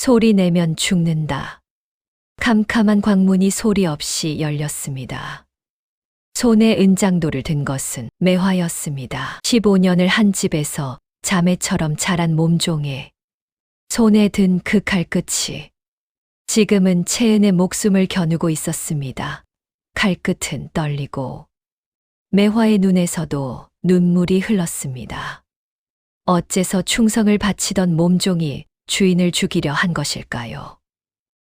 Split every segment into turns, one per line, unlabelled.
소리 내면 죽는다. 캄캄한 광문이 소리 없이 열렸습니다. 손에 은장도를 든 것은 매화였습니다. 15년을 한 집에서 자매처럼 자란 몸종에 손에 든 그 칼끝이 지금은 채은의 목숨을 겨누고 있었습니다. 칼끝은 떨리고 매화의 눈에서도 눈물이 흘렀습니다. 어째서 충성을 바치던 몸종이 주인을 죽이려 한 것일까요?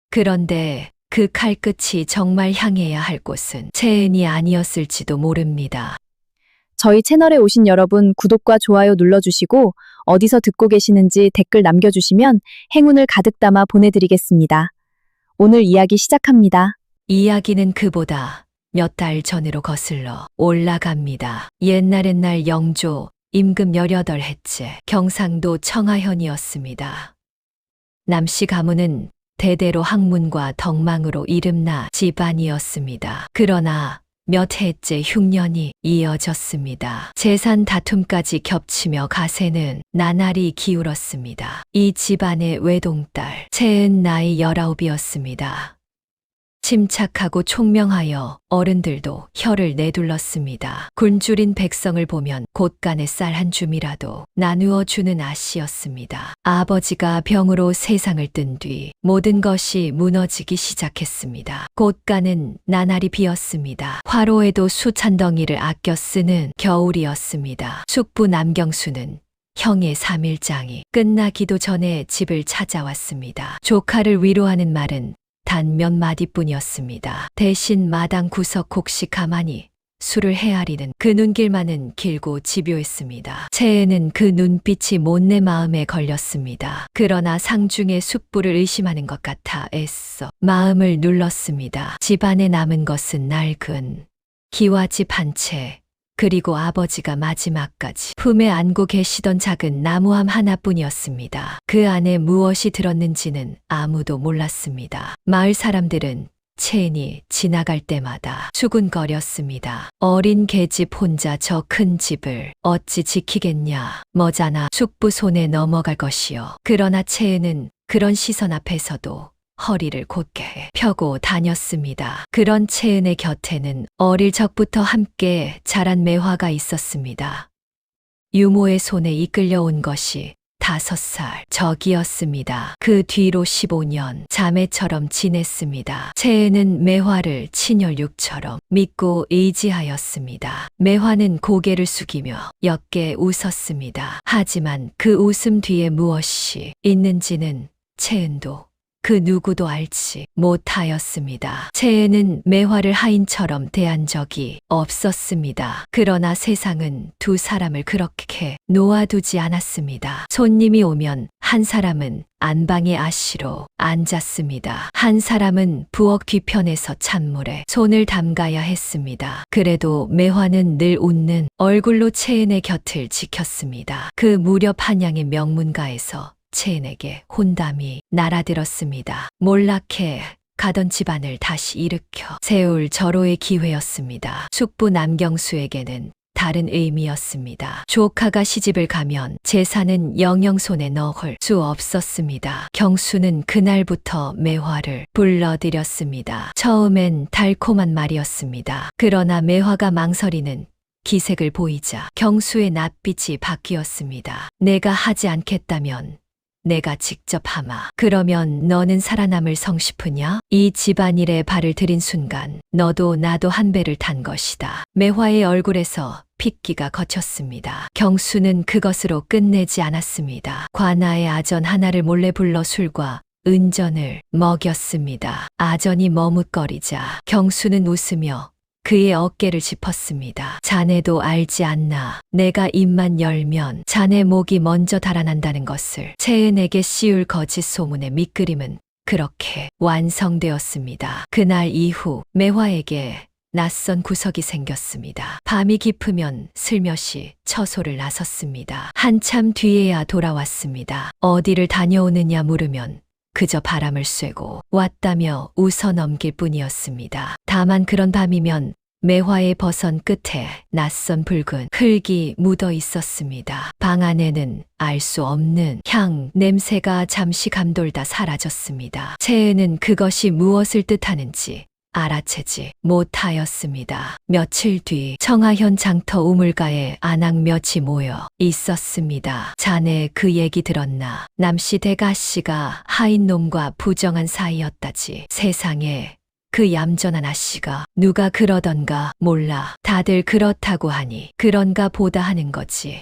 그런데 그 칼끝이 정말 향해야 할 곳은 채은이 아니었을지도 모릅니다.
저희 채널에 오신 여러분 구독과 좋아요 눌러주시고 어디서 듣고 계시는지 댓글 남겨주시면 행운을 가득 담아 보내드리겠습니다. 오늘 이야기 시작합니다.
이야기는 그보다 몇 달 전으로 거슬러 올라갑니다. 옛날 영조 임금 18해째 경상도 청하현이었습니다. 남씨 가문은 대대로 학문과 덕망으로 이름나 집안이었습니다. 그러나 몇 해째 흉년이 이어졌습니다. 재산 다툼까지 겹치며 가세는 나날이 기울었습니다. 이 집안의 외동딸 채은 나이 19이었습니다. 침착하고 총명하여 어른들도 혀를 내둘렀습니다. 굶주린 백성을 보면 곳간에 쌀 한 줌이라도 나누어 주는 아씨였습니다. 아버지가 병으로 세상을 뜬 뒤 모든 것이 무너지기 시작했습니다. 곳간은 나날이 비었습니다. 화로에도 수찬 덩이를 아껴 쓰는 겨울이었습니다. 숙부 남경수는 형의 3일장이 끝나기도 전에 집을 찾아왔습니다. 조카를 위로하는 말은 단 몇 마디뿐이었습니다. 대신 마당 구석 혹시 가만히 술을 헤아리는 그 눈길만은 길고 집요했습니다. 채은은 그 눈빛이 못내 마음에 걸렸습니다. 그러나 상중의 숙부를 의심하는 것 같아 애써 마음을 눌렀습니다. 집안에 남은 것은 낡은 기와집 한 채, 그리고 아버지가 마지막까지 품에 안고 계시던 작은 나무함 하나뿐이었습니다. 그 안에 무엇이 들었는지는 아무도 몰랐습니다. 마을 사람들은 채은이 지나갈 때마다 수군거렸습니다. 어린 계집 혼자 저 큰 집을 어찌 지키겠냐. 머자나 숙부 손에 넘어갈 것이요. 그러나 채은은 그런 시선 앞에서도 허리를 곧게 펴고 다녔습니다. 그런 채은의 곁에는 어릴 적부터 함께 자란 매화가 있었습니다. 유모의 손에 이끌려온 것이 5살 적이었습니다. 그 뒤로 15년 자매처럼 지냈습니다. 채은은 매화를 친혈육처럼 믿고 의지하였습니다. 매화는 고개를 숙이며 옅게 웃었습니다. 하지만 그 웃음 뒤에 무엇이 있는지는 채은도 그 누구도 알지 못하였습니다. 채은은 매화를 하인처럼 대한 적이 없었습니다. 그러나 세상은 두 사람을 그렇게 놓아두지 않았습니다. 손님이 오면 한 사람은 안방의 아씨로 앉았습니다. 한 사람은 부엌 뒤편에서 찬물에 손을 담가야 했습니다. 그래도 매화는 늘 웃는 얼굴로 채은의 곁을 지켰습니다. 그 무렵 한양의 명문가에서 채은에게 혼담이 날아들었습니다. 몰락해 가던 집안을 다시 일으켜 세울 절호의 기회였습니다. 숙부 남경수에게는 다른 의미였습니다. 조카가 시집을 가면 재산은 영영 손에 넣을 수 없었습니다. 경수는 그날부터 매화를 불러들였습니다. 처음엔 달콤한 말이었습니다. 그러나 매화가 망설이는 기색을 보이자 경수의 낯빛이 바뀌었습니다. 내가 하지 않겠다면 내가 직접 하마. 그러면 너는 살아남을 성싶으냐? 이 집안일에 발을 들인 순간 너도 나도 한 배를 탄 것이다. 매화의 얼굴에서 핏기가 거쳤습니다. 경수는 그것으로 끝내지 않았습니다. 관아의 아전 하나를 몰래 불러 술과 은전을 먹였습니다. 아전이 머뭇거리자 경수는 웃으며 그의 어깨를 짚었습니다. 자네도 알지 않나. 내가 입만 열면 자네 목이 먼저 달아난다는 것을. 채은에게 씌울 거짓 소문의 밑그림은 그렇게 완성되었습니다. 그날 이후 매화에게 낯선 구석이 생겼습니다. 밤이 깊으면 슬며시 처소를 나섰습니다. 한참 뒤에야 돌아왔습니다. 어디를 다녀오느냐 물으면 그저 바람을 쐬고 왔다며 웃어 넘길 뿐이었습니다. 다만 그런 밤이면 매화의 버선 끝에 낯선 붉은 흙이 묻어 있었습니다. 방 안에는 알 수 없는 향, 냄새가 잠시 감돌다 사라졌습니다. 채은은 그것이 무엇을 뜻하는지 알아채지 못하였습니다. 며칠 뒤 청하현 장터 우물가에 안악 몇이 모여 있었습니다. 자네 그 얘기 들었나? 남씨 대가씨가 하인놈과 부정한 사이였다지. 세상에 그 얌전한 아씨가 누가 그러던가 몰라. 다들 그렇다고 하니 그런가 보다 하는 거지.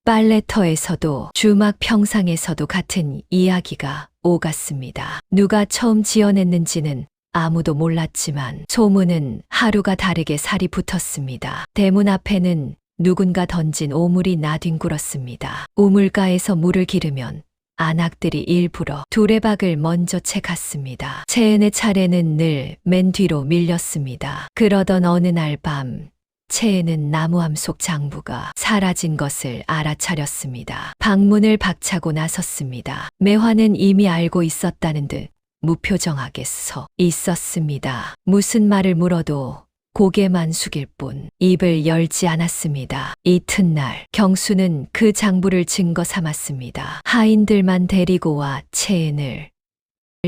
빨래터에서도 주막 평상에서도 같은 이야기가 오갔습니다. 누가 처음 지어냈는지는 아무도 몰랐지만 소문은 하루가 다르게 살이 붙었습니다. 대문 앞에는 누군가 던진 오물이 나뒹굴었습니다. 우물가에서 물을 기르면 안악들이 일부러 두레박을 먼저 채 갔습니다. 채은의 차례는 늘 맨 뒤로 밀렸습니다. 그러던 어느 날 밤 채은은 나무함 속 장부가 사라진 것을 알아차렸습니다. 방문을 박차고 나섰습니다. 매화는 이미 알고 있었다는 듯 무표정하게 서 있었습니다. 무슨 말을 물어도 고개만 숙일 뿐 입을 열지 않았습니다. 이튿날 경수는 그 장부를 증거 삼았습니다. 하인들만 데리고 와 채은을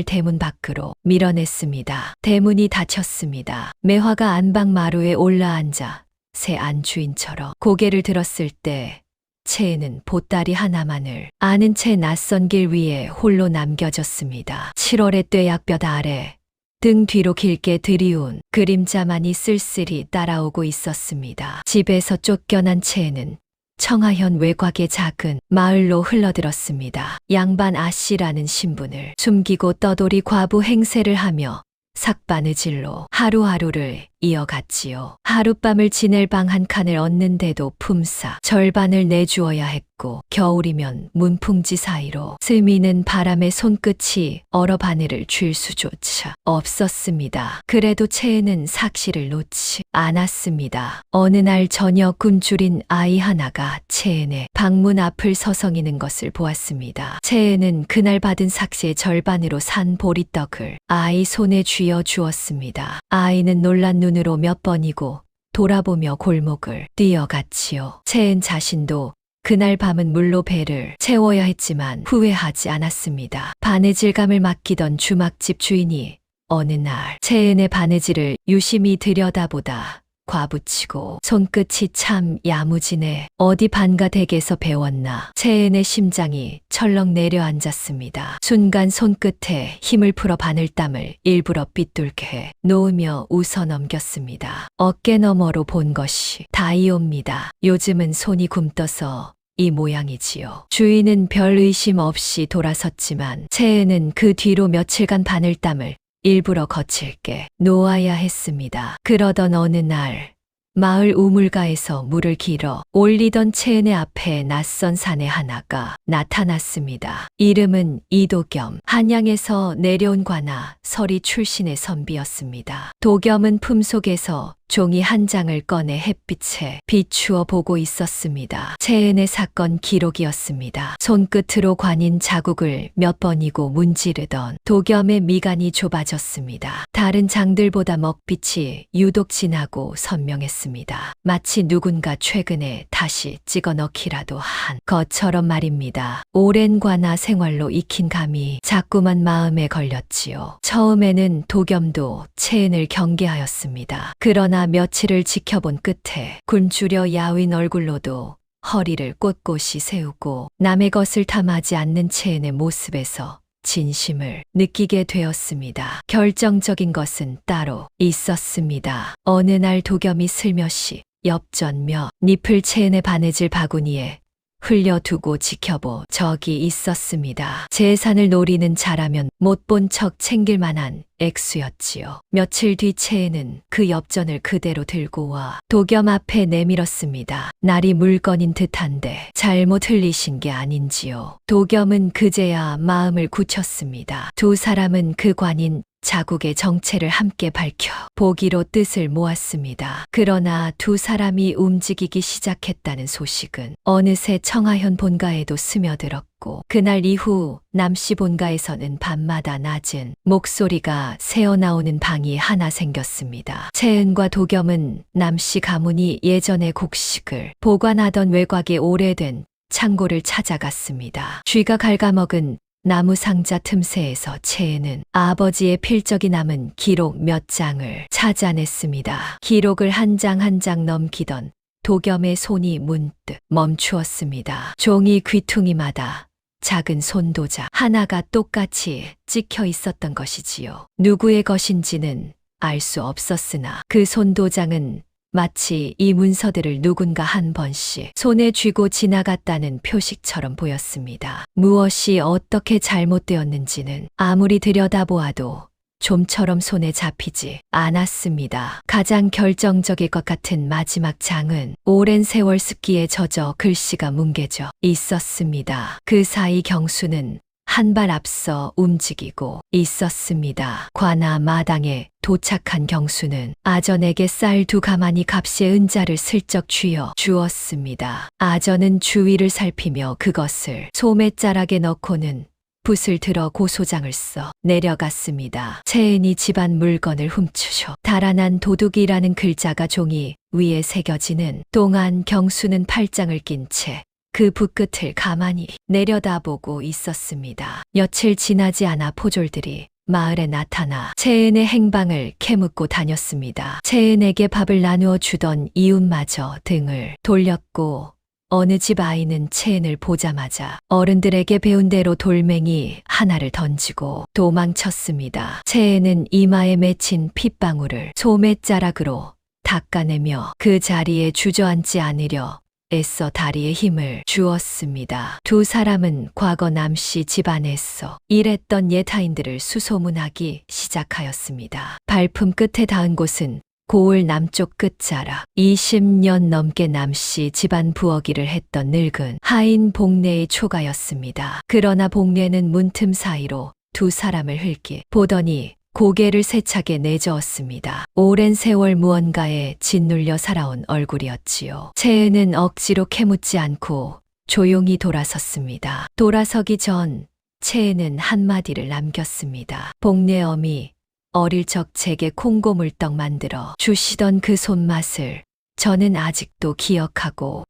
대문 밖으로 밀어냈습니다. 대문이 닫혔습니다. 매화가 안방 마루에 올라앉아 새 안주인처럼 고개를 들었을 때 채은은 보따리 하나만을 아는 채 낯선 길 위에 홀로 남겨졌습니다. 7월의 뙤약볕 아래 등 뒤로 길게 들이운 그림자만이 쓸쓸히 따라오고 있었습니다. 집에서 쫓겨난 채은은 청하현 외곽의 작은 마을로 흘러들었습니다. 양반 아씨라는 신분을 숨기고 떠돌이 과부 행세를 하며 삭바느질로 하루하루를 이어갔지요. 하룻밤을 지낼 방 한 칸을 얻는데도 품삯 절반을 내주어야 했고 겨울이면 문풍지 사이로 스미는 바람에 손끝이 얼어 바늘을 쥘 수조차 없었습니다. 그래도 채은은 삭시를 놓지 않았습니다. 어느 날 저녁 굶주린 아이 하나가 채은의 방문 앞을 서성이는 것을 보았습니다. 채은은 그날 받은 삭시의 절반으로 산 보리떡을 아이 손에 쥐어 주었습니다. 아이는 놀란 눈으로 몇 번이고 돌아보며 골목을 뛰어갔지요. 채은 자신도 그날 밤은 물로 배를 채워야 했지만 후회하지 않았습니다. 바느질감을 맡기던 주막집 주인이 어느 날 채은의 바느질을 유심히 들여다보다 과부치고 손끝이 참 야무지네. 어디 반가 댁에서 배웠나. 채은의 심장이 철렁 내려앉았습니다. 순간 손끝에 힘을 풀어 바늘땀을 일부러 삐뚤게 해 놓으며 웃어 넘겼습니다. 어깨 너머로 본 것이 다이옵니다. 요즘은 손이 굼떠서 이 모양이지요. 주인은 별 의심 없이 돌아섰지만 채은은 그 뒤로 며칠간 바늘땀을 일부러 거칠게 놓아야 했습니다. 그러던 어느 날 마을 우물가에서 물을 길어 올리던 채은의 앞에 낯선 사내 하나가 나타났습니다. 이름은 이도겸, 한양에서 내려온 관아 서리 출신의 선비였습니다. 도겸은 품속에서 종이 한 장을 꺼내 햇빛에 비추어 보고 있었습니다. 채은의 사건 기록이었습니다. 손끝으로 관인 자국을 몇 번이고 문지르던 도겸의 미간이 좁아졌습니다. 다른 장들보다 먹빛이 유독 진하고 선명했습니다. 마치 누군가 최근에 다시 찍어 넣기라도 한 것처럼 말입니다. 오랜 관아 생활로 익힌 감이 자꾸만 마음에 걸렸지요. 처음에는 도겸도 채은을 경계하였습니다. 그러나 며칠을 지켜본 끝에 굶주려 야윈 얼굴로도 허리를 꼿꼿이 세우고 남의 것을 탐하지 않는 채은의 모습에서 진심을 느끼게 되었습니다. 결정적인 것은 따로 있었습니다. 어느 날 도겸이 슬며시 엽전 몇 잎을 채은의 바느질 바구니에 흘려두고 지켜보 적이 있었습니다. 재산을 노리는 자라면 못 본 척 챙길 만한 액수였지요. 며칠 뒤 채은은 그 엽전을 그대로 들고 와 도겸 앞에 내밀었습니다. 날이 물건인 듯한데 잘못 흘리신 게 아닌지요. 도겸은 그제야 마음을 굳혔습니다. 두 사람은 그 관인 자국의 정체를 함께 밝혀 보기로 뜻을 모았습니다. 그러나 두 사람이 움직이기 시작했다는 소식은 어느새 청하현 본가에도 스며들었고 들렸고 그날 이후 남씨 본가에서는 밤마다 낮은 목소리가 새어나오는 방이 하나 생겼습니다. 채은과 도겸은 남씨 가문이 예전에 곡식을 보관하던 외곽에 오래된 창고를 찾아갔습니다. 쥐가 갉아먹은 나무 상자 틈새에서 채은은 아버지의 필적이 남은 기록 몇 장을 찾아냈습니다. 기록을 한 장 한 장 넘기던 도겸의 손이 문득 멈추었습니다. 종이 귀퉁이마다 작은 손도자 하나가 똑같이 찍혀 있었던 것이지요. 누구의 것인지는 알 수 없었으나 그 손도장은 마치 이 문서들을 누군가 한 번씩 손에 쥐고 지나갔다는 표식처럼 보였습니다. 무엇이 어떻게 잘못되었는지는 아무리 들여다보아도 좀처럼 손에 잡히지 않았습니다. 가장 결정적일 것 같은 마지막 장은 오랜 세월 습기에 젖어 글씨가 뭉개져 있었습니다. 그 사이 경수는 한 발 앞서 움직이고 있었습니다. 관아 마당에 도착한 경수는 아전에게 쌀 2가마니 값의 은자를 슬쩍 쥐어 주었습니다. 아전은 주위를 살피며 그것을 소매자락에 넣고는 붓을 들어 고소장을 써 내려갔습니다. 채은이 집안 물건을 훔치셔 달아난 도둑이라는 글자가 종이 위에 새겨지는 동안 경수는 팔짱을 낀 채 그 붓끝을 가만히 내려다보고 있었습니다. 며칠 지나지 않아 포졸들이 마을에 나타나 채은의 행방을 캐묻고 다녔습니다. 채은에게 밥을 나누어 주던 이웃마저 등을 돌렸고 어느 집 아이는 채은을 보자마자 어른들에게 배운 대로 돌멩이 하나를 던지고 도망쳤습니다. 채은은 이마에 맺힌 핏방울을 소매자락으로 닦아내며 그 자리에 주저앉지 않으려 애써 다리에 힘을 주었습니다. 두 사람은 과거 남씨 집안에서 일했던 예타인들을 수소문하기 시작하였습니다. 발품 끝에 닿은 곳은 고을 남쪽 끝자락 20년 넘게 남씨 집안 부엌일을 했던 늙은 하인 복례의 초가였습니다. 그러나 복례는 문틈 사이로 두 사람을 흘기 보더니 고개를 세차게 내저었습니다. 오랜 세월 무언가에 짓눌려 살아온 얼굴이었지요. 채은은 억지로 캐묻지 않고 조용히 돌아섰습니다. 돌아서기 전 채은은 한마디를 남겼습니다. 복례 어미 어릴 적 제게 콩고물떡 만들어 주시던 그 손맛을 저는 아직도 기억하고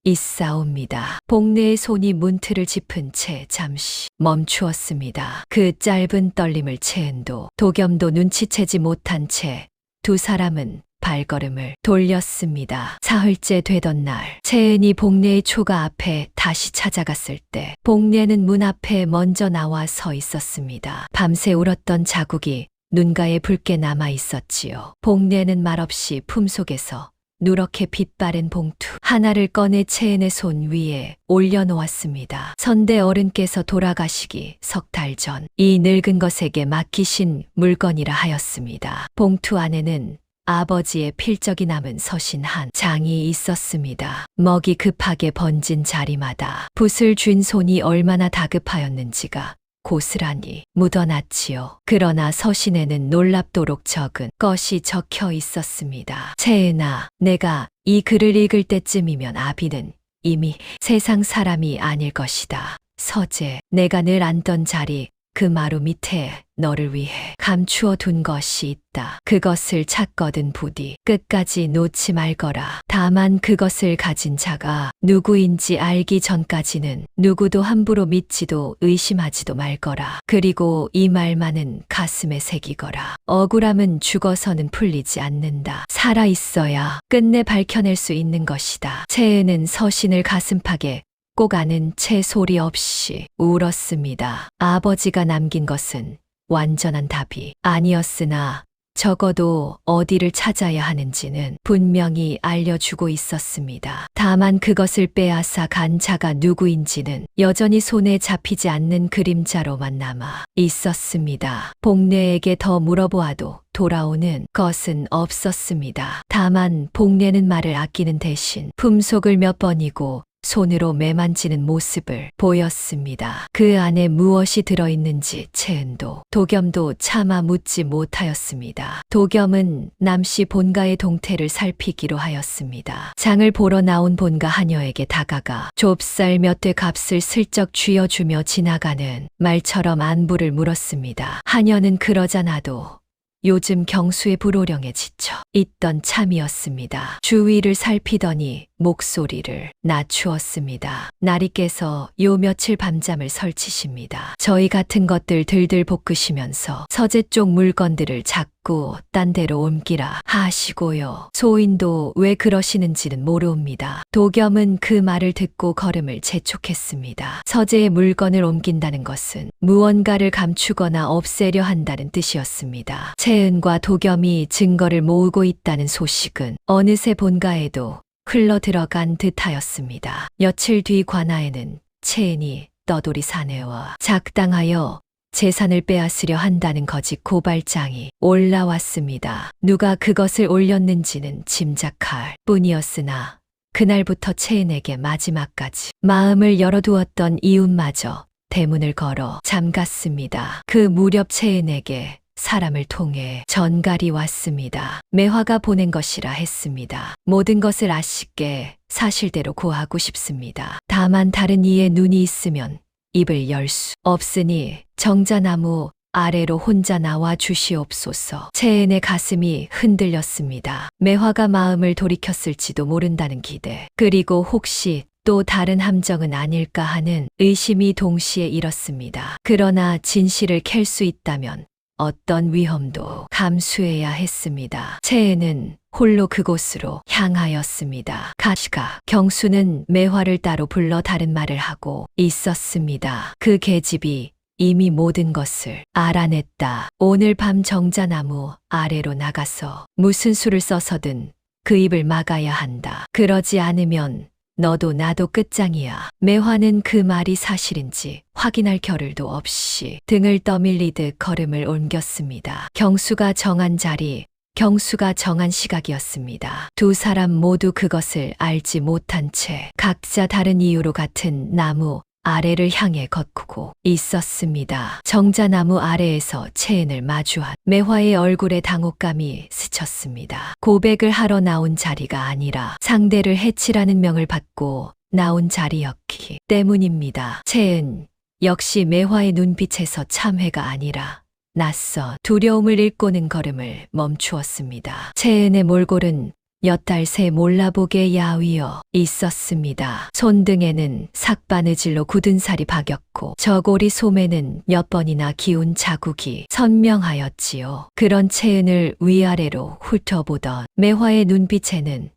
있사옵니다. 복례의 손이 문틀을 짚은 채 잠시 멈추었습니다. 그 짧은 떨림을 채은도 도겸도 눈치채지 못한 채 두 사람은 발걸음을 돌렸습니다. 사흘째 되던 날 채은이 복례의 초가 앞에 다시 찾아갔을 때 복례는 문 앞에 먼저 나와 서 있었습니다. 밤새 울었던 자국이 눈가에 붉게 남아 있었지요. 복례는 말없이 품속에서 누렇게 빛바랜 봉투 하나를 꺼내 채은의 손 위에 올려놓았습니다. 선대 어른께서 돌아가시기 석 달 전 이 늙은 것에게 맡기신 물건이라 하였습니다. 봉투 안에는 아버지의 필적이 남은 서신 한 장이 있었습니다. 먹이 급하게 번진 자리마다 붓을 쥔 손이 얼마나 다급하였는지가 고스란히 묻어났지요. 그러나 서신에는 놀랍도록 적은 것이 적혀 있었습니다. 채은아, 내가 이 글을 읽을 때쯤이면 아비는 이미 세상 사람이 아닐 것이다. 서재, 내가 늘 앉던 자리 그 마루 밑에 너를 위해 감추어 둔 것이 있다. 그것을 찾거든 부디 끝까지 놓지 말거라. 다만 그것을 가진 자가 누구인지 알기 전까지는 누구도 함부로 믿지도 의심하지도 말거라. 그리고 이 말만은 가슴에 새기거라. 억울함은 죽어서는 풀리지 않는다. 살아 있어야 끝내 밝혀낼 수 있는 것이다. 채은은 서신을 가슴팍에 꼭 아는 채 소리 없이 울었습니다. 아버지가 남긴 것은 완전한 답이 아니었으나 적어도 어디를 찾아야 하는지는 분명히 알려주고 있었습니다. 다만 그것을 빼앗아 간 자가 누구인지는 여전히 손에 잡히지 않는 그림자로만 남아 있었습니다. 복례에게 더 물어보아도 돌아오는 것은 없었습니다. 다만 복례는 말을 아끼는 대신 품속을 몇 번이고 손으로 매만지는 모습을 보였습니다. 그 안에 무엇이 들어있는지 채은도 도겸도 차마 묻지 못하였습니다. 도겸은 남씨 본가의 동태를 살피기로 하였습니다. 장을 보러 나온 본가 하녀에게 다가가 좁쌀 몇 대 값을 슬쩍 쥐어주며 지나가는 말처럼 안부를 물었습니다. 하녀는 그러자 나도 요즘 경수의 불호령에 지쳐 있던 참이었습니다. 주위를 살피더니 목소리를 낮추었습니다. 날이 깨서 요 며칠 밤잠을 설치십니다. 저희 같은 것들 들들 볶으시면서 서재 쪽 물건들을 자꾸 딴 데로 옮기라 하시고요. 소인도 왜 그러시는지는 모르옵니다. 도겸은 그 말을 듣고 걸음을 재촉했습니다. 서재의 물건을 옮긴다는 것은 무언가를 감추거나 없애려 한다는 뜻이었습니다. 채은과 도겸이 증거를 모으고 있다는 소식은 어느새 본가에도 흘러 들어간 듯하였습니다. 며칠 뒤 관아에는 채은이 떠돌이 사내와 작당하여 재산을 빼앗으려 한다는 거짓 고발장이 올라왔습니다. 누가 그것을 올렸는지는 짐작할 뿐이었으나 그날부터 채은에게 마지막까지 마음을 열어두었던 이웃마저 대문을 걸어 잠갔습니다. 그 무렵 채은에게 사람을 통해 전갈이 왔습니다. 매화가 보낸 것이라 했습니다. 모든 것을 아쉽게 사실대로 고하고 싶습니다. 다만 다른 이의 눈이 있으면 입을 열 수 없으니 정자나무 아래로 혼자 나와 주시옵소서. 채은의 가슴이 흔들렸습니다. 매화가 마음을 돌이켰을지도 모른다는 기대, 그리고 혹시 또 다른 함정은 아닐까 하는 의심이 동시에 일었습니다. 그러나 진실을 캘 수 있다면 어떤 위험도 감수해야 했습니다. 채은은 홀로 그곳으로 향하였습니다. 가시가 경수는 매화를 따로 불러 다른 말을 하고 있었습니다. 그 계집이 이미 모든 것을 알아냈다. 오늘 밤 정자나무 아래로 나가서 무슨 수를 써서든 그 입을 막아야 한다. 그러지 않으면 너도 나도 끝장이야. 매화는 그 말이 사실인지 확인할 겨를도 없이 등을 떠밀리듯 걸음을 옮겼습니다. 경수가 정한 자리, 경수가 정한 시각이었습니다. 두 사람 모두 그것을 알지 못한 채 각자 다른 이유로 같은 나무 아래를 향해 걷고 있었습니다. 정자나무 아래에서 채은을 마주한 매화의 얼굴에 당혹감이 스쳤습니다. 고백을 하러 나온 자리가 아니라 상대를 해치라는 명을 받고 나온 자리였기 때문입니다. 채은 역시 매화의 눈빛에서 참회가 아니라 낯선 두려움을 일꼬는 걸음을 멈추었습니다. 채은의 몰골은 몇 달 새 몰라보게 야위어 있었습니다. 손등에는 삭바느질로 굳은 살이 박였고 저고리 소매는 몇 번이나 기운 자국이 선명하였지요. 그런 채은을 위아래로 훑어보던 매화의 눈빛에는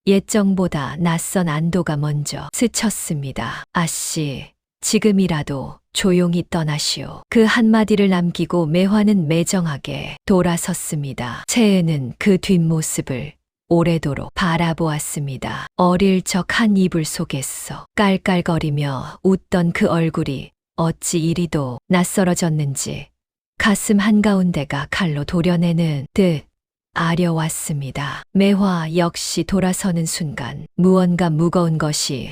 옛정보다 낯선 안도가 먼저 스쳤습니다. 아씨, 지금이라도 조용히 떠나시오. 그 한마디를 남기고 매화는 매정하게 돌아섰습니다. 채은은 그 뒷모습을 오래도록 바라보았습니다. 어릴 적 한 이불 속에서 깔깔거리며 웃던 그 얼굴이 어찌 이리도 낯설어졌는지 가슴 한가운데가 칼로 도려내는 듯 아려왔습니다. 매화 역시 돌아서는 순간 무언가 무거운 것이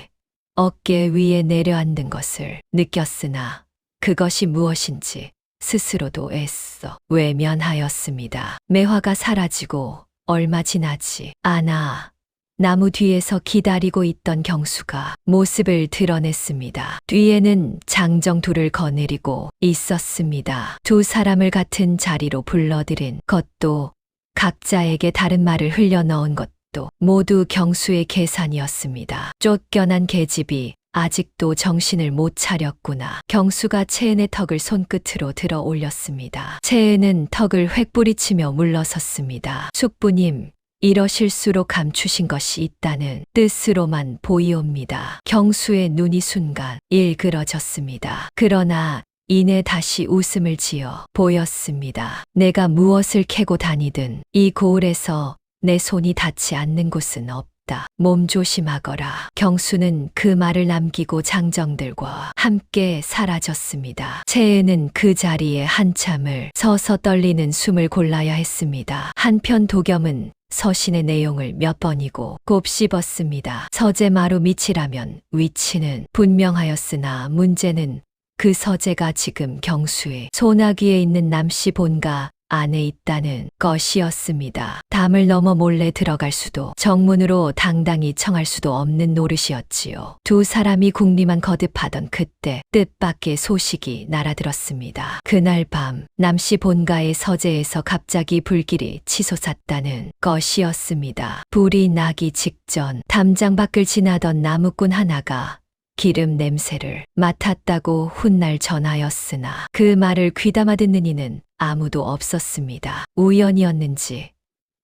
어깨 위에 내려앉는 것을 느꼈으나 그것이 무엇인지 스스로도 애써 외면하였습니다. 매화가 사라지고 얼마 지나지 않아 나무 뒤에서 기다리고 있던 경수가 모습을 드러냈습니다. 뒤에는 장정 둘을 거느리고 있었습니다. 두 사람을 같은 자리로 불러들인 것도 각자에게 다른 말을 흘려넣은 것도 모두 경수의 계산이었습니다. 쫓겨난 계집이 아직도 정신을 못 차렸구나. 경수가 채은의 턱을 손끝으로 들어 올렸습니다. 채은은 턱을 획부리치며 물러섰습니다. 숙부님, 이러실수록 감추신 것이 있다는 뜻으로만 보이옵니다. 경수의 눈이 순간 일그러졌습니다. 그러나 이내 다시 웃음을 지어 보였습니다. 내가 무엇을 캐고 다니든 이 고을에서 내 손이 닿지 않는 곳은 없다. 몸 조심하거라. 경수는 그 말을 남기고 장정들과 함께 사라졌습니다. 채은은 그 자리에 한참을 서서 떨리는 숨을 골라야 했습니다. 한편 도겸은 서신의 내용을 몇 번이고 곱씹었습니다. 서재마루 밑이라면 위치는 분명하였으나 문제는 그 서재가 지금 경수의 소나기에 있는 남씨 본가 안에 있다는 것이었습니다. 담을 넘어 몰래 들어갈 수도 정문으로 당당히 청할 수도 없는 노릇이었지요. 두 사람이 궁리만 거듭하던 그때 뜻밖의 소식이 날아들었습니다. 그날 밤 남씨 본가의 서재에서 갑자기 불길이 치솟았다는 것이었습니다. 불이 나기 직전 담장 밖을 지나던 나무꾼 하나가 기름 냄새를 맡았다고 훗날 전하였으나 그 말을 귀담아 듣는 이는 아무도 없었습니다. 우연이었는지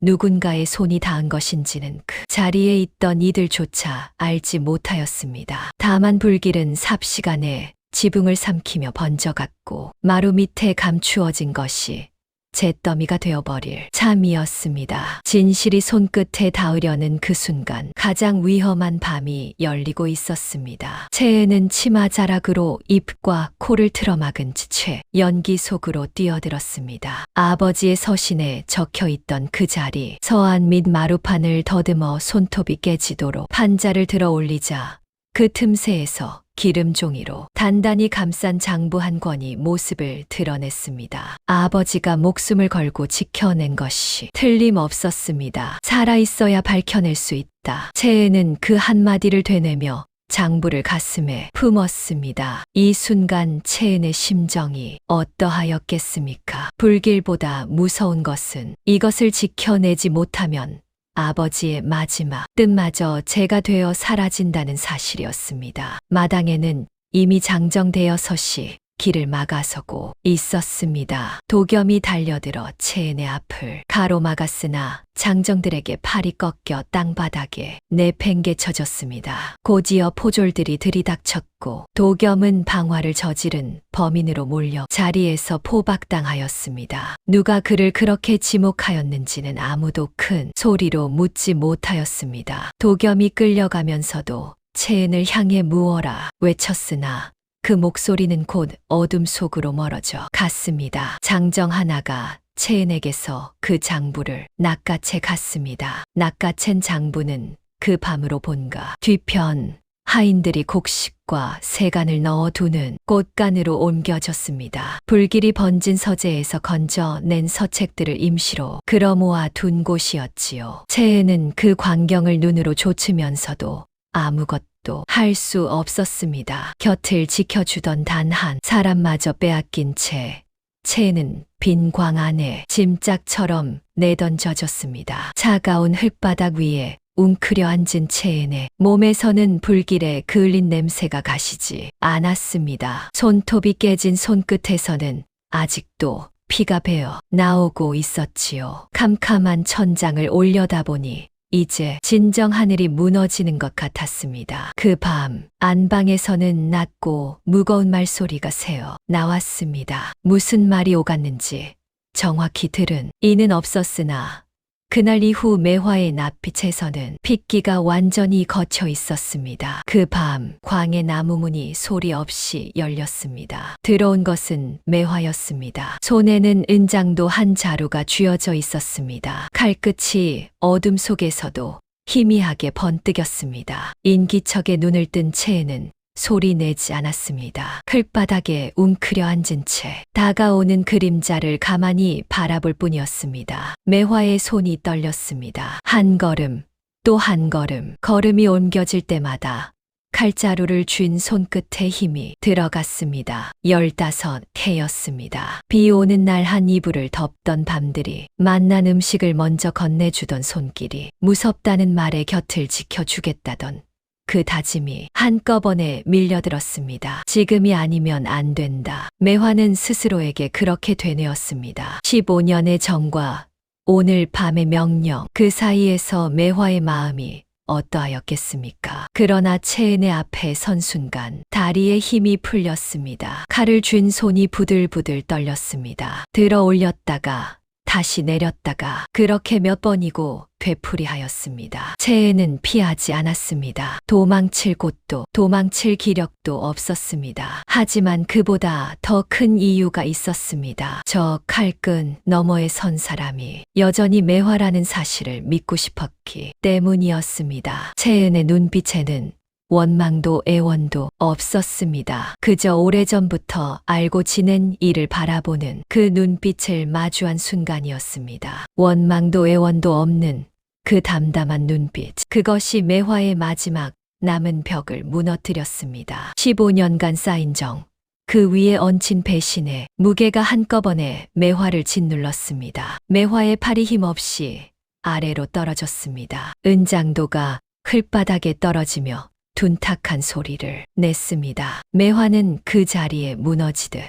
누군가의 손이 닿은 것인지는 그 자리에 있던 이들조차 알지 못하였습니다. 다만 불길은 삽시간에 지붕을 삼키며 번져갔고 마루 밑에 감추어진 것이 잿더미가 되어버릴 참이었습니다. 진실이 손끝에 닿으려는 그 순간 가장 위험한 밤이 열리고 있었습니다. 채에는 치마 자락으로 입과 코를 틀어막은 채 연기 속으로 뛰어들었습니다. 아버지의 서신에 적혀있던 그 자리 서안 및 마루판을 더듬어 손톱이 깨지도록 판자를 들어 올리자 그 틈새에서 기름종이로 단단히 감싼 장부 한 권이 모습을 드러냈습니다. 아버지가 목숨을 걸고 지켜낸 것이 틀림없었습니다. 살아있어야 밝혀낼 수 있다. 채에는 그 한마디를 되뇌며 장부를 가슴에 품었습니다. 이 순간 채은의 심정이 어떠하였겠습니까? 불길보다 무서운 것은 이것을 지켜내지 못하면 아버지의 마지막 뜻마저 제가 되어 사라진다는 사실이었습니다. 마당에는 이미 장정되어 섰이 길을 막아서고 있었습니다. 도겸이 달려들어 채은의 앞을 가로막았으나 장정들에게 팔이 꺾여 땅바닥에 내팽개쳐졌습니다. 곧이어 포졸들이 들이닥쳤고 도겸은 방화를 저지른 범인으로 몰려 자리에서 포박당하였습니다. 누가 그를 그렇게 지목하였는지는 아무도 큰 소리로 묻지 못하였습니다. 도겸이 끌려가면서도 채은을 향해 무어라 외쳤으나 그 목소리는 곧 어둠 속으로 멀어져 갔습니다. 장정 하나가 채은에게서 그 장부를 낚아채 갔습니다. 낚아챈 장부는 그 밤으로 본가 뒤편 하인들이 곡식과 세간을 넣어두는 꽃간으로 옮겨졌습니다. 불길이 번진 서재에서 건져낸 서책들을 임시로 끌어모아 둔 곳이었지요. 채은은 그 광경을 눈으로 좇으면서도 아무것도 할 수 없었습니다. 곁을 지켜주던 단 한 사람마저 빼앗긴 채 채는 빈 광 안에 짐짝처럼 내던져졌습니다. 차가운 흙바닥 위에 웅크려 앉은 채은의 몸에서는 불길에 그을린 냄새가 가시지 않았습니다. 손톱이 깨진 손끝에서는 아직도 피가 배어 나오고 있었지요. 캄캄한 천장을 올려다보니 이제 진정 하늘이 무너지는 것 같았습니다. 그 밤 안방에서는 낮고 무거운 말소리가 새어 나왔습니다. 무슨 말이 오갔는지 정확히 들은 이는 없었으나 그날 이후 매화의 낯빛에서는 핏기가 완전히 걷혀 있었습니다. 그 밤 광의 나무문이 소리 없이 열렸습니다. 들어온 것은 매화였습니다. 손에는 은장도 한 자루가 쥐어져 있었습니다. 칼끝이 어둠 속에서도 희미하게 번뜩였습니다. 인기척에 눈을 뜬 채에는 소리 내지 않았습니다. 흙바닥에 웅크려 앉은 채 다가오는 그림자를 가만히 바라볼 뿐이었습니다. 매화의 손이 떨렸습니다. 한 걸음, 또 한 걸음, 걸음이 옮겨질 때마다 칼자루를 쥔 손끝에 힘이 들어갔습니다. 15해였습니다. 비 오는 날 한 이불을 덮던 밤들이 맛난 음식을 먼저 건네주던 손길이 무섭다는 말에 곁을 지켜주겠다던 그 다짐이 한꺼번에 밀려들었습니다. 지금이 아니면 안 된다. 매화는 스스로에게 그렇게 되뇌었습니다. 15년의 정과 오늘 밤의 명령, 그 사이에서 매화의 마음이 어떠하였겠습니까? 그러나 채은의 앞에 선 순간 다리에 힘이 풀렸습니다. 칼을 쥔 손이 부들부들 떨렸습니다. 들어 올렸다가 다시 내렸다가 그렇게 몇 번이고 되풀이하였습니다. 채은은 피하지 않았습니다. 도망칠 곳도 도망칠 기력도 없었습니다. 하지만 그보다 더 큰 이유가 있었습니다. 저 칼끈 너머에 선 사람이 여전히 매화라는 사실을 믿고 싶었기 때문이었습니다. 채은의 눈빛에는 원망도 애원도 없었습니다. 그저 오래전부터 알고 지낸 이를 바라보는 그 눈빛을 마주한 순간이었습니다. 원망도 애원도 없는 그 담담한 눈빛. 그것이 매화의 마지막 남은 벽을 무너뜨렸습니다. 15년간 쌓인 정, 그 위에 얹힌 배신의 무게가 한꺼번에 매화를 짓눌렀습니다. 매화의 팔이 힘없이 아래로 떨어졌습니다. 은장도가 흘바닥에 떨어지며 둔탁한 소리를 냈습니다. 매화는 그 자리에 무너지듯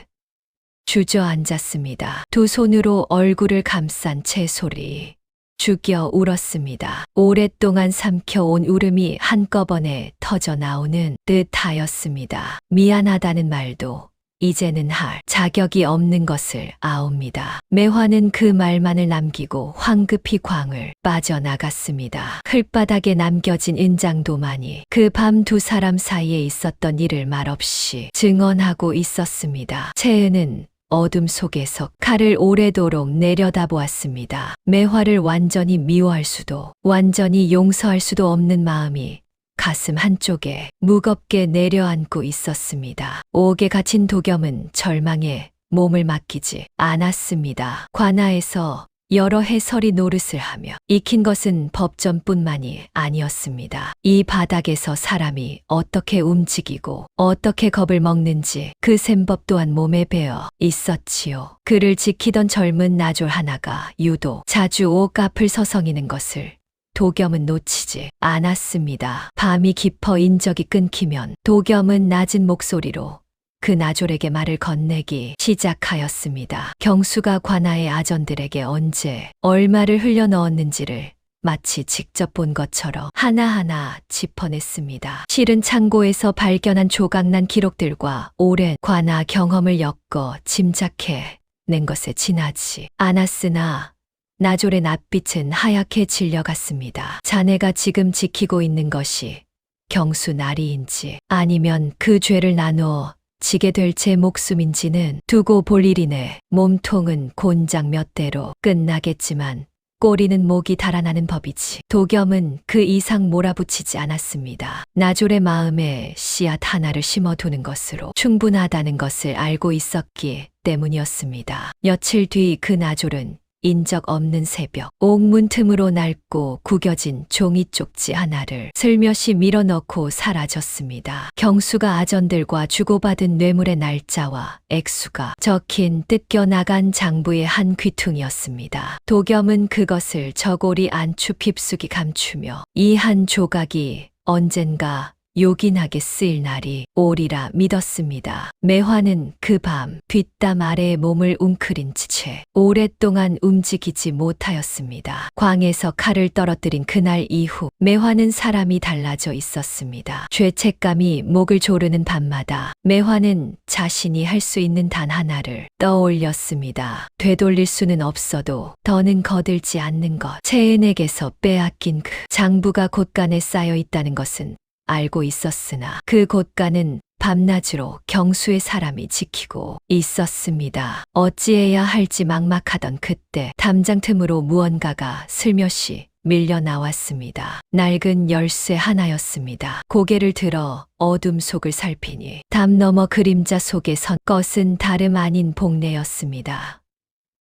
주저앉았습니다. 두 손으로 얼굴을 감싼 채 소리 죽여 울었습니다. 오랫동안 삼켜온 울음이 한꺼번에 터져 나오는 듯하였습니다. 미안하다는 말도 이제는 할 자격이 없는 것을 아옵니다. 매화는 그 말만을 남기고 황급히 광을 빠져나갔습니다. 흘바닥에 남겨진 은장도만이 그 밤 두 사람 사이에 있었던 일을 말없이 증언하고 있었습니다. 채은은 어둠 속에서 칼을 오래도록 내려다보았습니다. 매화를 완전히 미워할 수도 완전히 용서할 수도 없는 마음이 가슴 한쪽에 무겁게 내려앉고 있었습니다. 옥에 갇힌 도겸은 절망에 몸을 맡기지 않았습니다. 관아에서 여러 해설이 노릇을 하며 익힌 것은 법전뿐만이 아니었습니다. 이 바닥에서 사람이 어떻게 움직이고 어떻게 겁을 먹는지 그 셈법 또한 몸에 배어 있었지요. 그를 지키던 젊은 나졸 하나가 유독 자주 옥 앞을 서성이는 것을 도겸은 놓치지 않았습니다. 밤이 깊어 인적이 끊기면 도겸은 낮은 목소리로 그 나졸에게 말을 건네기 시작하였습니다. 경수가 관아의 아전들에게 언제 얼마를 흘려넣었는지를 마치 직접 본 것처럼 하나하나 짚어냈습니다. 실은 창고에서 발견한 조각난 기록들과 오랜 관아 경험을 엮어 짐작해 낸 것에 지나지 않았으나 나졸의 낯빛은 하얗게 질려갔습니다. 자네가 지금 지키고 있는 것이 경수 나리인지 아니면 그 죄를 나누어 지게 될 제 목숨인지는 두고 볼 일이네. 몸통은 곤장 몇 대로 끝나겠지만 꼬리는 목이 달아나는 법이지. 도겸은 그 이상 몰아붙이지 않았습니다. 나졸의 마음에 씨앗 하나를 심어두는 것으로 충분하다는 것을 알고 있었기 때문이었습니다. 며칠 뒤 그 나졸은 인적 없는 새벽, 옥문 틈으로 낡고 구겨진 종이 쪽지 하나를 슬며시 밀어넣고 사라졌습니다. 경수가 아전들과 주고받은 뇌물의 날짜와 액수가 적힌 뜯겨나간 장부의 한 귀퉁이였습니다. 도겸은 그것을 저고리 안추 핍숙이 감추며 이 한 조각이 언젠가 요긴하게 쓰일 날이 오리라 믿었습니다. 매화는 그 밤 뒷담 아래에 몸을 웅크린 채 오랫동안 움직이지 못하였습니다. 광에서 칼을 떨어뜨린 그날 이후 매화는 사람이 달라져 있었습니다. 죄책감이 목을 조르는 밤마다 매화는 자신이 할 수 있는 단 하나를 떠올렸습니다. 되돌릴 수는 없어도 더는 거들지 않는 것. 채은에게서 빼앗긴 그 장부가 곳간에 쌓여 있다는 것은 알고 있었으나 그 곳간은 밤낮으로 경수의 사람이 지키고 있었습니다. 어찌해야 할지 막막하던 그때 담장 틈으로 무언가가 슬며시 밀려 나왔습니다. 낡은 열쇠 하나였습니다. 고개를 들어 어둠 속을 살피니 담 너머 그림자 속에 선 것은 다름 아닌 복례였습니다.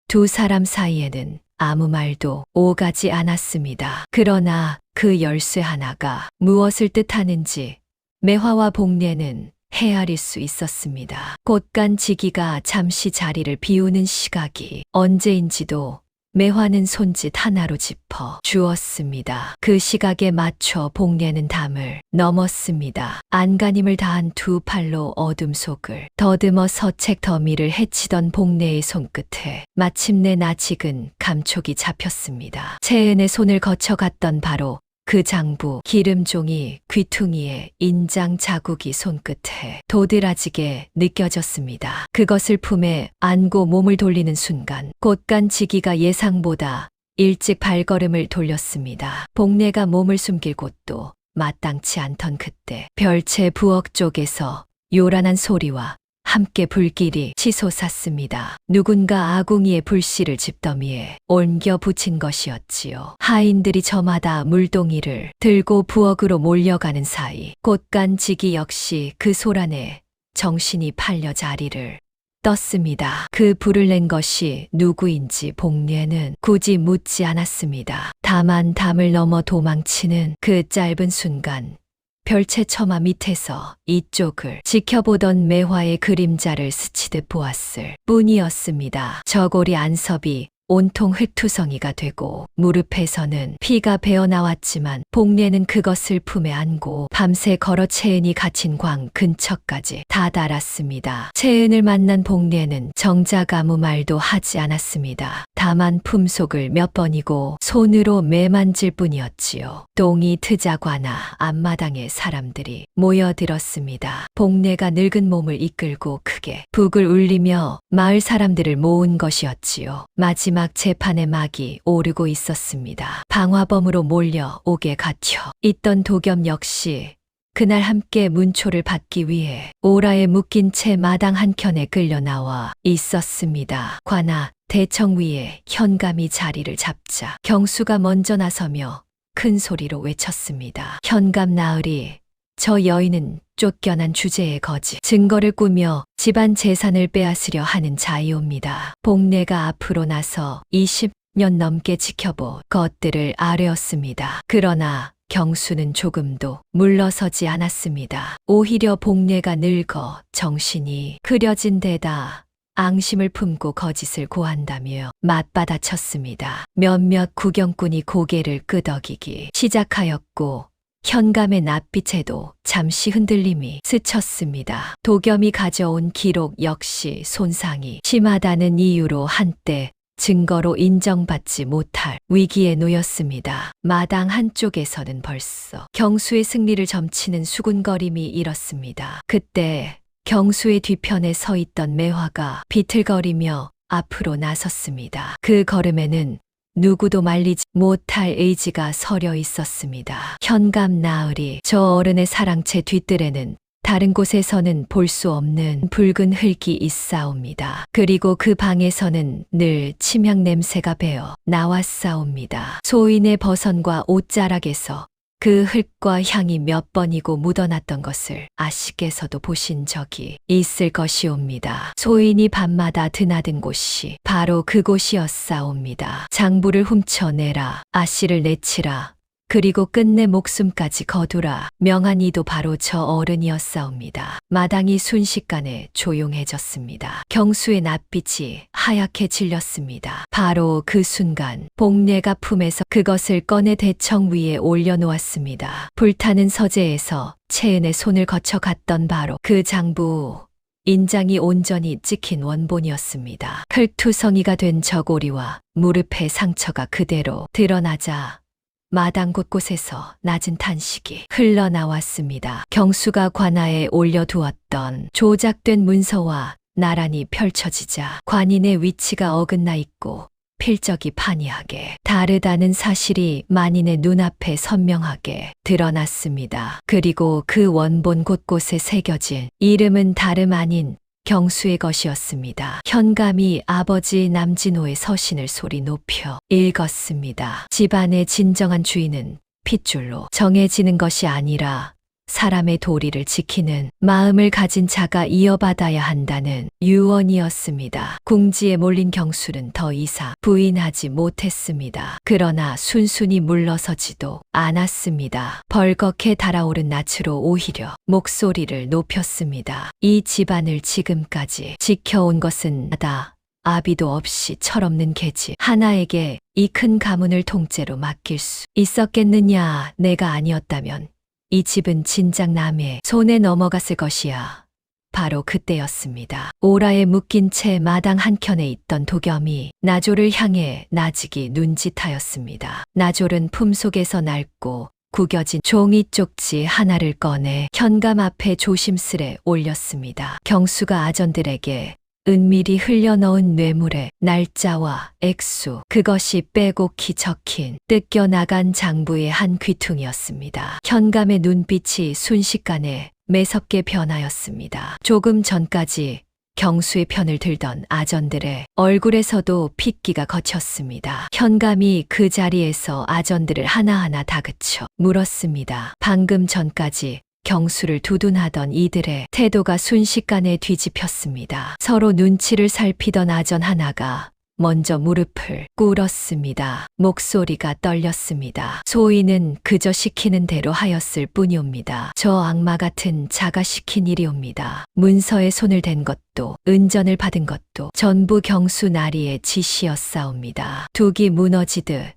두 사람 사이에는 아무 말도 오가지 않았습니다. 그러나 그 열쇠 하나가 무엇을 뜻하는지 매화와 복례는 헤아릴 수 있었습니다. 곳간 지기가 잠시 자리를 비우는 시각이 언제인지도 매화는 손짓 하나로 짚어 주었습니다. 그 시각에 맞춰 복례는 담을 넘었습니다. 안간힘을 다한 두 팔로 어둠 속을 더듬어 서책 더미를 헤치던 복례의 손끝에 마침내 낯익은 감촉이 잡혔습니다. 채은의 손을 거쳐갔던 바로 그 장부, 기름종이, 귀퉁이에 인장 자국이 손끝에 도드라지게 느껴졌습니다. 그것을 품에 안고 몸을 돌리는 순간 곳간 지기가 예상보다 일찍 발걸음을 돌렸습니다. 복례가 몸을 숨길 곳도 마땅치 않던 그때 별채 부엌 쪽에서 요란한 소리와 함께 불길이 치솟았습니다. 누군가 아궁이에 불씨를 집더미에 옮겨 붙인 것이었지요. 하인들이 저마다 물동이를 들고 부엌으로 몰려가는 사이 곳간지기 역시 그 소란에 정신이 팔려 자리를 떴습니다. 그 불을 낸 것이 누구인지 복례는 굳이 묻지 않았습니다. 다만 담을 넘어 도망치는 그 짧은 순간 별채 처마 밑에서 이쪽을 지켜보던 매화의 그림자를 스치듯 보았을 뿐이었습니다. 저고리 안섭이 온통 흙투성이가 되고 무릎에서는 피가 배어나왔지만 복례는 그것을 품에 안고 밤새 걸어 채은이 갇힌 광 근처까지 다다랐습니다. 채은을 만난 복례는 정작 아무 말도 하지 않았습니다. 다만 품속을 몇 번이고 손으로 매만질 뿐이었지요. 똥이 트자과나 앞마당에 사람들이 모여들었습니다. 복례가 늙은 몸을 이끌고 크게 북을 울리며 마을 사람들을 모은 것이었지요. 마지막 재판의 막이 오르고 있었습니다. 방화범으로 몰려오게 갇혀 있던 도겸 역시 그날 함께 문초를 받기 위해 오라에 묶인 채 마당 한켠에 끌려 나와 있었습니다. 관아, 대청 위에 현감이 자리를 잡자 경수가 먼저 나서며 큰 소리로 외쳤습니다. 현감 나으리, 저 여인은 쫓겨난 주제의 거짓 증거를 꾸며 집안 재산을 빼앗으려 하는 자이옵니다. 복례가 앞으로 나서 20년 넘게 지켜본 것들을 아뢰었습니다. 그러나 경수는 조금도 물러서지 않았습니다. 오히려 복례가 늙어 정신이 흐려진 데다 앙심을 품고 거짓을 고한다며 맞받아쳤습니다. 몇몇 구경꾼이 고개를 끄덕이기 시작하였고 현감의 낯빛에도 잠시 흔들림이 스쳤습니다. 도겸이 가져온 기록 역시 손상이 심하다는 이유로 한때 증거로 인정받지 못할 위기에 놓였습니다. 마당 한쪽에서는 벌써 경수의 승리를 점치는 수군거림이 일었습니다. 그때 경수의 뒤편에 서 있던 매화가 비틀거리며 앞으로 나섰습니다. 그 걸음에는 누구도 말리지 못할 의지가 서려 있었습니다. 현감 나으리, 저 어른의 사랑채 뒤뜰에는 다른 곳에서는 볼 수 없는 붉은 흙이 있사옵니다. 그리고 그 방에서는 늘 치명 냄새가 배어 나왔사옵니다. 소인의 버선과 옷자락에서 그 흙과 향이 몇 번이고 묻어났던 것을 아씨께서도 보신 적이 있을 것이옵니다. 소인이 밤마다 드나든 곳이 바로 그곳이었사옵니다. 장부를 훔쳐내라, 아씨를 내치라, 그리고 끝내 목숨까지 거두라 명한 이도 바로 저 어른이었사옵니다. 마당이 순식간에 조용해졌습니다. 경수의 낯빛이 하얗게 질렸습니다. 바로 그 순간 복례가 품에서 그것을 꺼내 대청 위에 올려놓았습니다. 불타는 서재에서 채은의 손을 거쳐 갔던 바로 그 장부, 인장이 온전히 찍힌 원본이었습니다. 흙투성이가 된 저고리와 무릎의 상처가 그대로 드러나자 마당 곳곳에서 낮은 탄식이 흘러나왔습니다. 경수가 관아에 올려두었던 조작된 문서와 나란히 펼쳐지자 관인의 위치가 어긋나 있고 필적이 판이하게 다르다는 사실이 만인의 눈앞에 선명하게 드러났습니다. 그리고 그 원본 곳곳에 새겨진 이름은 다름 아닌 경수의 것이었습니다. 현감이 아버지 남진호의 서신을 소리 높여 읽었습니다. 집안의 진정한 주인은 핏줄로 정해지는 것이 아니라 사람의 도리를 지키는 마음을 가진 자가 이어받아야 한다는 유언이었습니다. 궁지에 몰린 경수는 더 이상 부인하지 못했습니다. 그러나 순순히 물러서지도 않았습니다. 벌겋게 달아오른 낯으로 오히려 목소리를 높였습니다. 이 집안을 지금까지 지켜온 것은 나다. 아비도 없이 철없는 계집 하나에게 이 큰 가문을 통째로 맡길 수 있었겠느냐. 내가 아니었다면 이 집은 진작 남의 손에 넘어갔을 것이야. 바로 그때였습니다. 오라에 묶인 채 마당 한켠에 있던 도겸이 나졸을 향해 나직이 눈짓하였습니다. 나졸은 품속에서 낡고 구겨진 종이 쪽지 하나를 꺼내 현감 앞에 조심스레 올렸습니다. 경수가 아전들에게 은밀히 흘려넣은 뇌물의 날짜와 액수, 그것이 빼곡히 적힌 뜯겨나간 장부의 한 귀퉁이였습니다. 현감의 눈빛이 순식간에 매섭게 변하였습니다. 조금 전까지 경수의 편을 들던 아전들의 얼굴에서도 핏기가 걷혔습니다. 현감이 그 자리에서 아전들을 하나하나 다그쳐 물었습니다. 방금 전까지 경수를 두둔하던 이들의 태도가 순식간에 뒤집혔습니다. 서로 눈치를 살피던 아전 하나가 먼저 무릎을 꿇었습니다. 목소리가 떨렸습니다. 소인은 그저 시키는 대로 하였을 뿐이옵니다. 저 악마 같은 자가 시킨 일이옵니다. 문서에 손을 댄 것도 은전을 받은 것도 전부 경수 나리의 지시였사옵니다. 둑이 무너지듯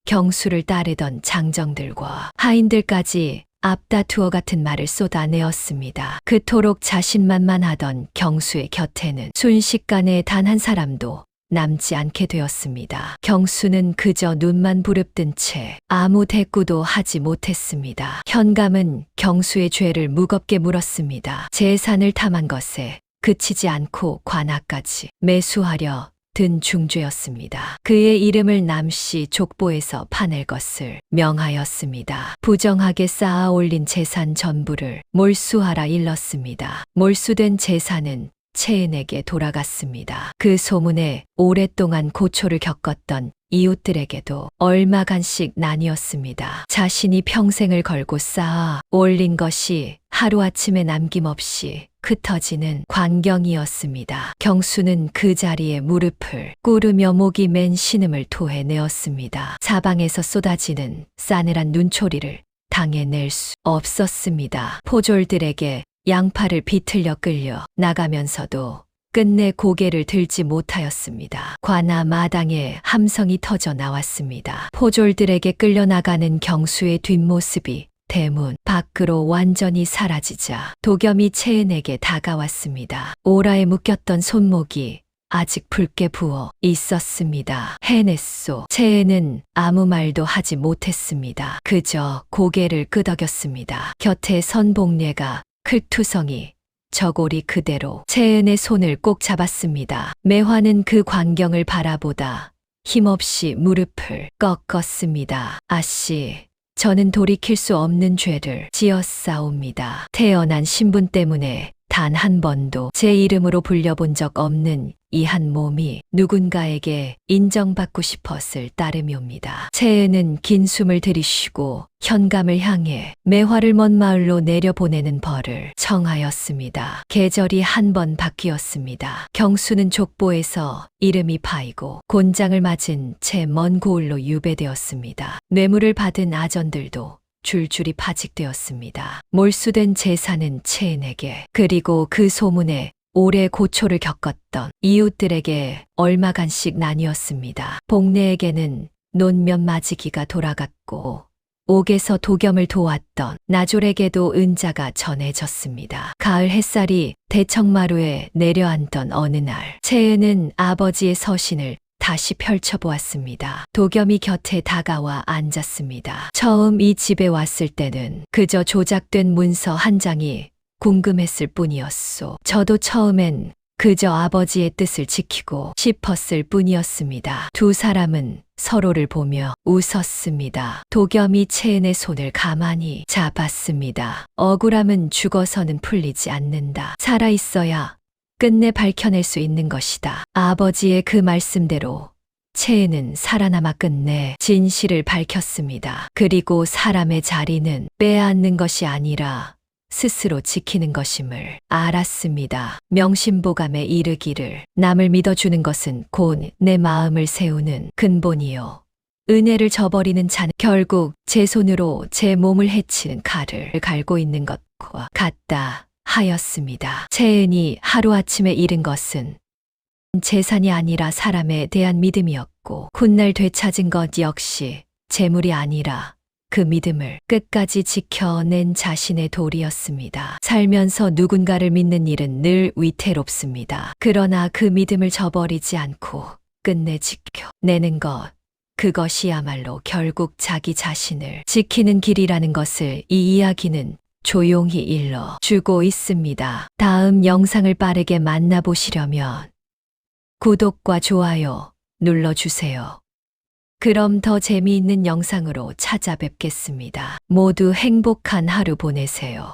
경수를 따르던 장정들과 하인들까지 앞다투어 같은 말을 쏟아내었습니다. 그토록 자신만만하던 경수의 곁에는 순식간에 단 한 사람도 남지 않게 되었습니다. 경수는 그저 눈만 부릅뜬 채 아무 대꾸도 하지 못했습니다. 현감은 경수의 죄를 무겁게 물었습니다. 재산을 탐한 것에 그치지 않고 관아까지 매수하려 든 중죄였습니다. 그의 이름을 남씨 족보에서 파낼 것을 명하였습니다. 부정하게 쌓아 올린 재산 전부를 몰수하라 일렀습니다. 몰수된 재산은 채은에게 돌아갔습니다. 그 소문에 오랫동안 고초를 겪었던 이웃들에게도 얼마간씩 나뉘었습니다. 자신이 평생을 걸고 쌓아 올린 것이 하루아침에 남김없이 흩어지는 광경이었습니다. 경수는 그 자리에 무릎을 꿇으며 목이 맨 신음을 토해내었습니다. 사방에서 쏟아지는 싸늘한 눈초리를 당해낼 수 없었습니다. 포졸들에게 양팔을 비틀려 끌려 나가면서도 끝내 고개를 들지 못하였습니다. 관아 마당에 함성이 터져 나왔습니다. 포졸들에게 끌려나가는 경수의 뒷모습이 대문 밖으로 완전히 사라지자 도겸이 채은에게 다가왔습니다. 오라에 묶였던 손목이 아직 붉게 부어 있었습니다. 해냈소. 채은은 아무 말도 하지 못했습니다. 그저 고개를 끄덕였습니다. 곁에 선 복례가 클투성이 저고리 그대로 채은의 손을 꼭 잡았습니다. 매화는 그 광경을 바라보다 힘없이 무릎을 꺾었습니다. 아씨, 저는 돌이킬 수 없는 죄를 지었사옵니다. 태어난 신분 때문에 단 한 번도 제 이름으로 불려본 적 없는 이 한 몸이 누군가에게 인정받고 싶었을 따름이옵니다. 채은은 긴 숨을 들이쉬고 현감을 향해 매화를 먼 마을로 내려보내는 벌을 청하였습니다. 계절이 한 번 바뀌었습니다. 경수는 족보에서 이름이 파이고 곤장을 맞은 채 먼 고을로 유배되었습니다. 뇌물을 받은 아전들도 줄줄이 파직되었습니다. 몰수된 재산은 채은에게, 그리고 그 소문에 오래 고초를 겪었던 이웃들에게 얼마간씩 나뉘었습니다. 복례에게는 논면 맞이기가 돌아갔고 옥에서 도겸을 도왔던 나졸에게도 은자가 전해졌습니다. 가을 햇살이 대청마루에 내려앉던 어느 날, 채은은 아버지의 서신을 다시 펼쳐보았습니다. 도겸이 곁에 다가와 앉았습니다. 처음 이 집에 왔을 때는 그저 조작된 문서 한 장이 궁금했을 뿐이었소. 저도 처음엔 그저 아버지의 뜻을 지키고 싶었을 뿐이었습니다. 두 사람은 서로를 보며 웃었습니다. 도겸이 채은의 손을 가만히 잡았습니다. 억울함은 죽어서는 풀리지 않는다. 살아있어야 끝내 밝혀낼 수 있는 것이다. 아버지의 그 말씀대로 채은은 살아남아 끝내 진실을 밝혔습니다. 그리고 사람의 자리는 빼앗는 것이 아니라 스스로 지키는 것임을 알았습니다. 명심보감에 이르기를 남을 믿어주는 것은 곧 내 마음을 세우는 근본이요. 은혜를 저버리는 자는 결국 제 손으로 제 몸을 해치는 칼을 갈고 있는 것과 같다 하였습니다. 채은이 하루아침에 잃은 것은 재산이 아니라 사람에 대한 믿음이었고 훗날 되찾은 것 역시 재물이 아니라 그 믿음을 끝까지 지켜낸 자신의 도리였습니다. 살면서 누군가를 믿는 일은 늘 위태롭습니다. 그러나 그 믿음을 저버리지 않고 끝내 지켜내는 것, 그것이야말로 결국 자기 자신을 지키는 길이라는 것을 이 이야기는 조용히 일러주고 있습니다. 다음 영상을 빠르게 만나보시려면 구독과 좋아요 눌러주세요. 그럼 더 재미있는 영상으로 찾아뵙겠습니다. 모두 행복한 하루 보내세요.